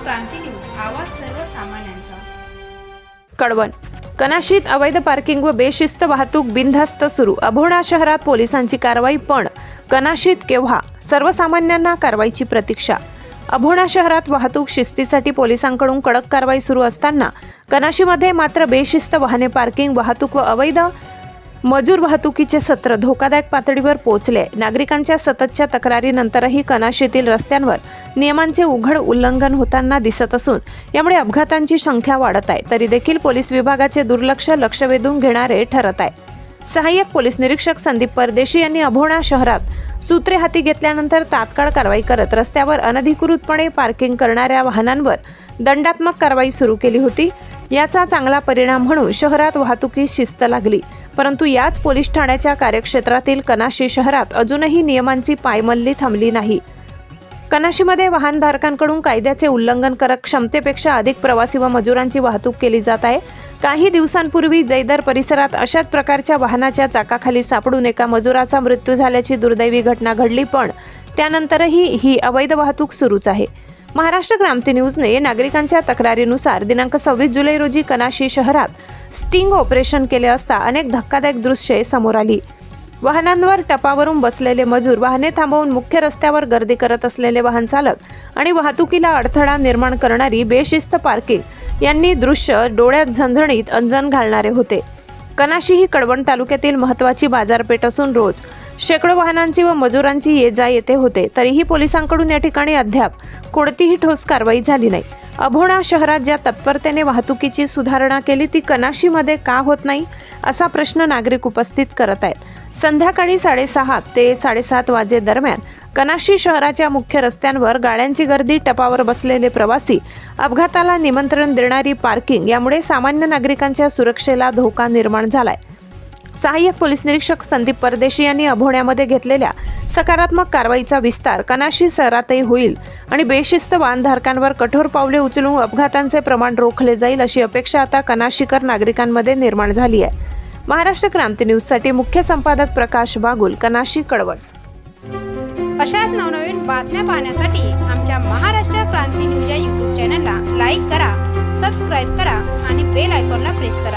क्रांती news, आवाज सर्वसामान्यांचा। कळवण कनाशीत अवैध पार्किंग व बेशिस्त वाहतूक बिनधास्त सुरू। अभोणा शहरात पोलिसांची कारवाई, पण कनाशीत केव्हा? सर्वसामान्यांना कारवाईची प्रतीक्षा। अभोणा शहरात वाहतूक शिस्तीसाठी पोलिसांकडून कडक कारवाई सुरू असताना कनाशीमध्ये मात्र बेशिस्त वाहने पार्किंग, वाहतूक व अवैध मजूर वाहतुकीचे सत्र धोकादायक पातळीवर पोहोचले। नागरिकांच्या सततच्या तक्रारीनंतरही कनाशीतील रस्त्यांवर नियमांचे उघड उल्लंघन होताना दिसत असून यामुळे अपघातांची संख्या वाढत आहे। तरी देखील पोलीस विभागाचे दुर्लक्ष लक्ष वेधून घेणारे ठरत आहे। सहाय्यक पोलीस निरीक्षक संदीप परदेशी यांनी अभोणा शहरात सूत्रे हाती घेतल्यानंतर तात्काळ कारवाई करत रस्त्यावर अनधिकृतपणे पार्किंग करणाऱ्या वाहनांवर दंडात्मक कारवाई सुरू केली होती। याचा चांगला परिणाम म्हणून शहरात वाहतुकीस शिस्त लागली, परंतु याच पोलीस ठाण्याच्या कार्यक्षेत्रातील कनाशी शहरात अजूनही नियमांची पायमल्ली थांबली नाही। कनाशीमध्ये वाहनधारकांकडून कायद्याचे उल्लंघन करत क्षमतेपेक्षा अधिक प्रवासी व मजुरांची वाहतूक केली जात आहे। काही दिवसांपूर्वी जैदर परिसरात अशाच प्रकारच्या वाहनाच्या चाकाखाली सापडून एका मजुराचा मृत्यू झाल्याची दुर्दैवी घटना घडली, पण त्यानंतरही ही अवैध वाहतूक सुरूच आहे। महाराष्ट्र क्रांती न्यूजने नागरिकांच्या तक्रारीनुसार दिनांक 26 जुलै रोजी कनाशी शहरात स्टिंग ऑपरेशन केले असता अनेक धक्कादायक दृश्ये समोर आली। वाहनांवर टपावरून बसलेले मजूर, वाहने थांबवून मुख्य रस्त्यावर गर्दी करत असलेले वाहन चालक आणि वाहतुकीला अडथळा निर्माण करणारी बेशिस्त पार्किंग यांनी दृश्य डोळ्यात झणझणीत अंजन घालणारे होते। कनाशी ही कळवण तालुक्यातील महत्त्वाची बाजारपेठ असून रोज शेकडो वाहनांची व मजुरांची ये जा येथे होते, तरीही पोलिसांकडून या ठिकाणी अद्याप कोणतीही ठोस कारवाई झाली नाही। अभोणा शहरात ज्या तत्परतेने वाहतुकीची सुधारणा केली ती कनाशीमध्ये का होत नाही, असा प्रश्न नागरिक उपस्थित करत आहेत। संध्याकाळी 6:30 ते 7:30 वाजे दरम्यान कनाशी शहराच्या मुख्य रस्त्यांवर गाड्यांची गर्दी, टपावर बसलेले प्रवासी, अपघाताला निमंत्रण देणारी पार्किंग यामुळे सामान्य नागरिकांच्या सुरक्षेला धोका निर्माण झालाय। सहाय्यक पोलीस निरीक्षक संदीप परदेशी यांनी अभोण्यामध्ये घेतलेल्या सकारात्मक कारवाईचा विस्तार कनाशी शहरातही होईल आणि बेशिस्त वाहनधारकांवर कठोर पावले उचलून अपघातांचे प्रमाण रोखले जाईल, अशी अपेक्षा आता कनाशीकर नागरिकांमध्ये निर्माण झाली आहे। महाराष्ट्र क्रांती न्यूजसाठी मुख्य संपादक प्रकाश बागुल, कनाशी, कळवण। अशाच नवनवीन बातम्या पाहण्यासाठी आमच्या महाराष्ट्र क्रांती न्यूज या YouTube चॅनलला लाईक करा, सबस्क्राईब करा आणि बेल आयकॉनला प्रेस करा।